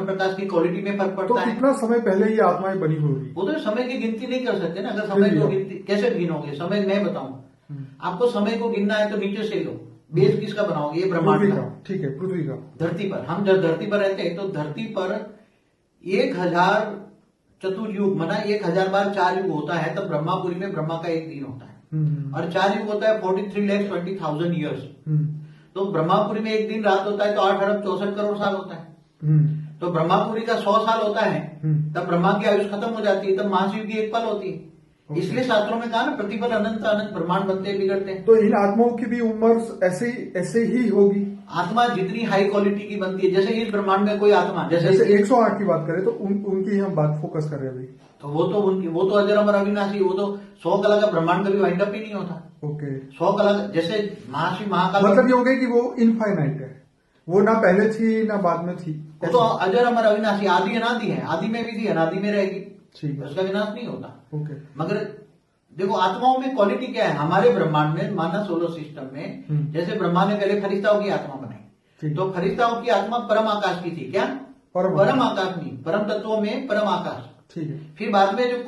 परम प्रकाश की क्वालिटी में फर्क तो पड़ता है। कितना समय पहले ये आत्माएं बनी होगी? वो तो समय की गिनती नहीं कर सकते ना। अगर समय को गिनती कैसे गिनोगे? समय मैं बताऊं आपको, समय को गिनना है तो नीचे से लो। बेस किसका बनाओगे? ये ब्रह्मांड का। ठीक है, पृथ्वी का। धरती पर, हम जब धरती पर रहते हैं तो धरती पर 1000 चतुर्युग मना 1000 बार 4 युग होता है, तब ब्रह्मापुरी में ब्रह्मा का एक दिन होता है। और 4 युग होता है 43,20,000 ईयर्स। तो ब्रह्मापुरी में एक दिन रात होता है तो 8 अरब 64 करोड़ साल होता है। तो ब्रह्मापुरी का 100 साल होता है, तब ब्रह्मा की आयुष खत्म हो जाती है, तब महाशिव की एक पल होती है। इसलिए शास्त्रों में कहा ना, प्रतिपल अनंत अनंत ब्रह्मांड बनते बिगड़ते हैं। तो इन आत्माओं की भी उम्र ऐसे ही होगी? आत्मा जितनी हाई क्वालिटी की बनती है, जैसे इस ब्रह्मांड में कोई आत्मा जैसे 108 की बात करें तो उनकी हम बात फोकस कर रहे हैं अभी। तो वो तो अजर अमर अविनाशी, वो तो 100 कला का ब्रह्मांड कभी वाइंड अप ही नहीं होता। ओके। 100 कला जैसे महाशिव महाकाल, मतलब ये हो गया कि वो इनफाइनाइट है, वो ना पहले थी ना बाद में थी। वो तो अजर अमर अविनाशी, आदि अनादि है। आदि में भी थी, अनादि में रहेगी। ठीक है, उसका विनाश नहीं होता। ओके। मगर देखो आत्माओं में क्वालिटी क्या है। हमारे ब्रह्मांड में, माना सोलर सिस्टम में, जैसे ब्रह्मा ने पहले फरिश्ताओं की आत्मा बनाई, तो फरिश्ताओं की आत्मा परम आकाश की थी। क्या? परम आकाश नहीं, परम तत्वों में परम आकाश। ठीक है। फिर बाद में जो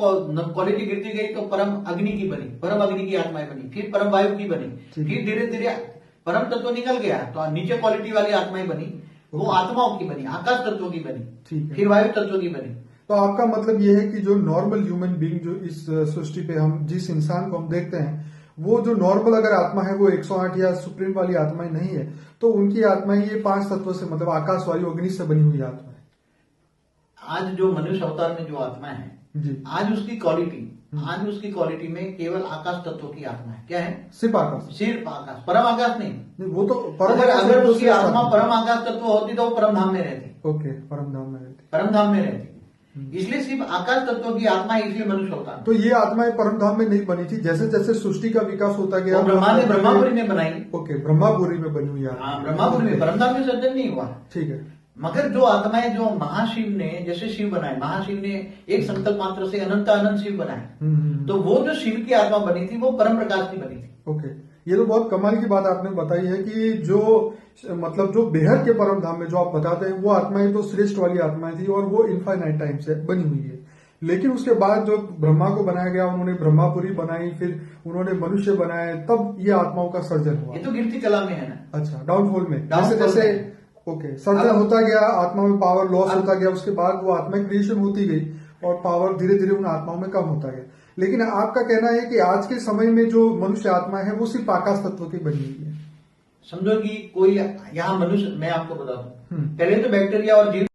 क्वालिटी गिरती गई तो परम अग्नि की बनी, परम अग्नि की आत्माएं बनी, फिर परम वायु की बनी, फिर धीरे धीरे परम तत्व निकल गया तो नीचे क्वालिटी वाली आत्माएं बनी, वो आत्माओं की बनी, आकाश तत्वों की बनी, फिर वायु तत्वों की बनी। तो आपका मतलब ये है कि जो नॉर्मल ह्यूमन बीइंग जो इस सृष्टि पे हम जिस इंसान को हम देखते हैं, वो जो नॉर्मल अगर आत्मा है वो 108 या सुप्रीम वाली आत्माएं नहीं है, तो उनकी आत्माएं ये 5 तत्वों से, मतलब आकाश, वायु, अग्नि से बनी हुई आत्मा है। आज जो मनुष्य अवतार में जो आत्मा है जी, आज उसकी क्वालिटी में केवल आकाश तत्व की आत्मा है। क्या है? सिर्फ आकाश। सिर्फ आकाश, परम आकाश नहीं। वो तो परम अगर उसकी आत्मा परम आकाश तत्व होती तो वो परम धाम में रहती। ओके, परम धाम में रहती। परम धाम में रहती, इसलिए सिर्फ आकाश तत्व की आत्मा है, इसलिए मनुष्य होता। तो ये आत्माएं परम धाम में नहीं बनी थी। जैसे जैसे सृष्टि का विकास होता गया, ब्रह्मा ने ब्रह्मापुरी में बनाई। ओके, ब्रह्मापुरी में बनी हुई है। हाँ, ब्रह्मापुरी में, परम धाम में सर्जन नहीं हुआ। ठीक है। मगर जो आत्माएं जो महाशिव ने, जैसे शिव बनाए, महाशिव ने एक संकल्प मात्र से अनंत अनंत शिव बनाए, तो वो जो शिव की आत्मा बनी थी वो परम प्रकाश की बनी थी। ओके, ये तो बहुत कमाल की बात आपने बताई है कि जो मतलब जो बेहद के परम धाम में जो आप बताते हैं वो आत्माएं तो श्रेष्ठ वाली आत्माएं थी और वो इनफाइनाइट टाइम से बनी हुई है। लेकिन उसके बाद जो ब्रह्मा को बनाया गया, उन्होंने ब्रह्मापुरी बनाई, फिर उन्होंने मनुष्य बनाए, तब ये आत्माओं का सर्जन हुआ। ये तो गिरती कला में है ना। अच्छा, डाउनफॉल में जैसे जैसे ओके सर्जन होता गया, आत्मा में पावर लॉस होता गया, उसके बाद वो आत्मा क्रिएशन होती गई और पावर धीरे धीरे उन आत्माओं में कम होता गया। लेकिन आपका कहना है कि आज के समय में जो मनुष्य आत्मा है वो सिर्फ आकाश तत्व की बनी हुई है। समझो कि कोई यहाँ मनुष्य, मैं आपको बता दूं, पहले तो बैक्टीरिया और जीव